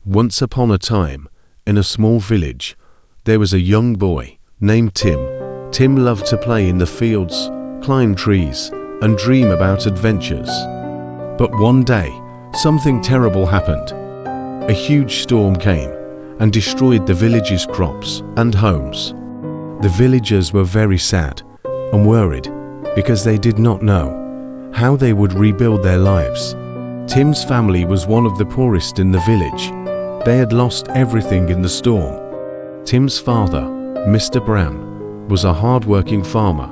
Once upon a time, in a small village, there was a young boy named Tim. Tim loved to play in the fields, climb trees, and dream about adventures. But one day, something terrible happened. A huge storm came and destroyed the village's crops and homes. The villagers were very sad and worried because they did not know how they would rebuild their lives. Tim's family was one of the poorest in the village. They had lost everything in the storm. Tim's father, Mr. Brown, was a hard-working farmer,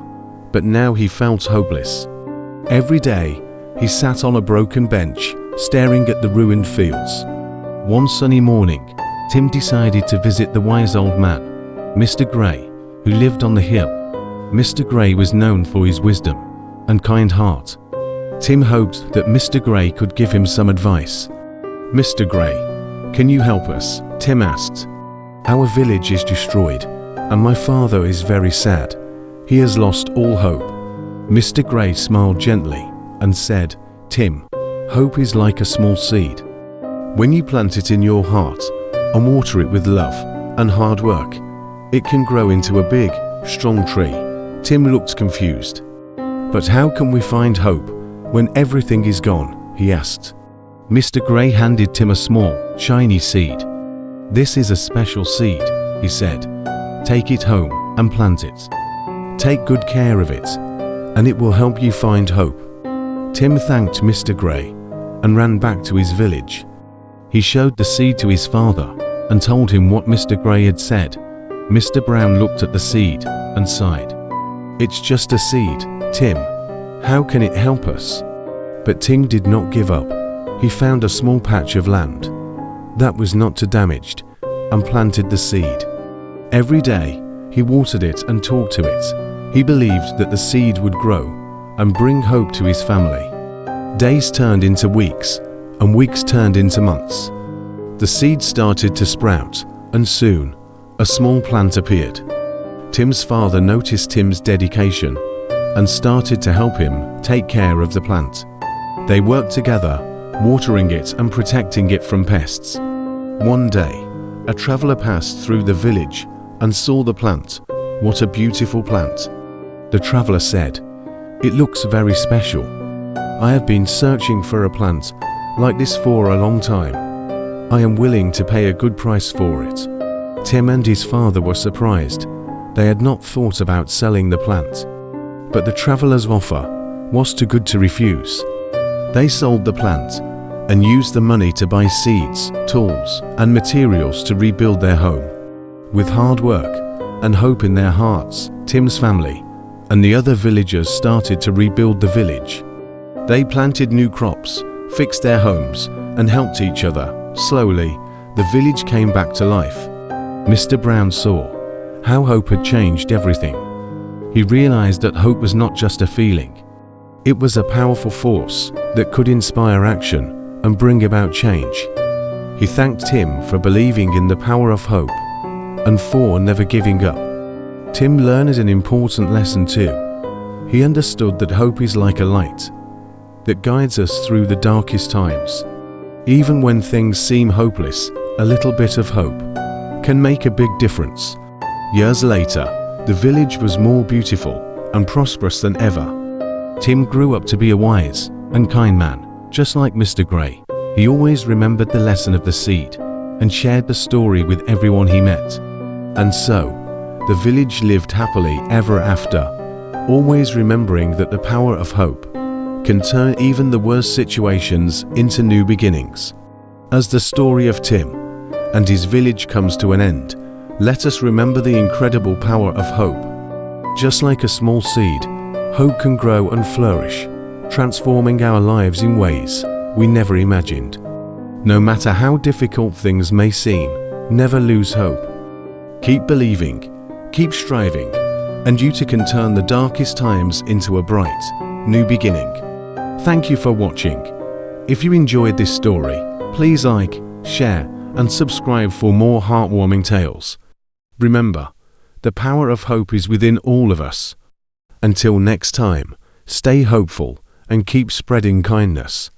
but now he felt hopeless. Every day, he sat on a broken bench, staring at the ruined fields. One sunny morning, Tim decided to visit the wise old man, Mr. Gray, who lived on the hill. Mr. Gray was known for his wisdom and kind heart. Tim hoped that Mr. Gray could give him some advice. "Mr. Gray, can you help us?" Tim asked. "Our village is destroyed, and my father is very sad. He has lost all hope." Mr. Gray smiled gently and said, "Tim, hope is like a small seed. When you plant it in your heart and water it with love and hard work, it can grow into a big, strong tree." Tim looked confused. "But how can we find hope when everything is gone?" he asked. Mr. Gray handed Tim a small, shiny seed. "This is a special seed," he said. "Take it home and plant it. Take good care of it, and it will help you find hope." Tim thanked Mr. Gray and ran back to his village. He showed the seed to his father and told him what Mr. Gray had said. Mr. Brown looked at the seed and sighed. "It's just a seed, Tim. How can it help us?" But Tim did not give up. He found a small patch of land that was not too damaged and planted the seed. Every day, he watered it and talked to it. He believed that the seed would grow and bring hope to his family. Days turned into weeks, and weeks turned into months. The seed started to sprout, and soon, a small plant appeared. Tim's father noticed Tim's dedication and started to help him take care of the plant. They worked together, watering it and protecting it from pests. One day, a traveler passed through the village and saw the plant. "What a beautiful plant," the traveler said. "It looks very special. I have been searching for a plant like this for a long time. I am willing to pay a good price for it." Tim and his father were surprised. They had not thought about selling the plant. But the traveler's offer was too good to refuse. They sold the plant and used the money to buy seeds, tools, and materials to rebuild their home. With hard work and hope in their hearts, Tim's family and the other villagers started to rebuild the village. They planted new crops, fixed their homes, and helped each other. Slowly, the village came back to life. Mr. Brown saw how hope had changed everything. He realized that hope was not just a feeling. It was a powerful force that could inspire action and bring about change. He thanked Tim for believing in the power of hope and for never giving up. Tim learned an important lesson too. He understood that hope is like a light that guides us through the darkest times. Even when things seem hopeless, a little bit of hope can make a big difference. Years later, the village was more beautiful and prosperous than ever. Tim grew up to be a wise and kind man, just like Mr. Gray. He always remembered the lesson of the seed and shared the story with everyone he met. And so, the village lived happily ever after, always remembering that the power of hope can turn even the worst situations into new beginnings. As the story of Tim and his village comes to an end, let us remember the incredible power of hope. Just like a small seed, hope can grow and flourish, transforming our lives in ways we never imagined. No matter how difficult things may seem, never lose hope. Keep believing, keep striving, and you too can turn the darkest times into a bright, new beginning. Thank you for watching. If you enjoyed this story, please like, share, and subscribe for more heartwarming tales. Remember, the power of hope is within all of us. Until next time, stay hopeful and keep spreading kindness.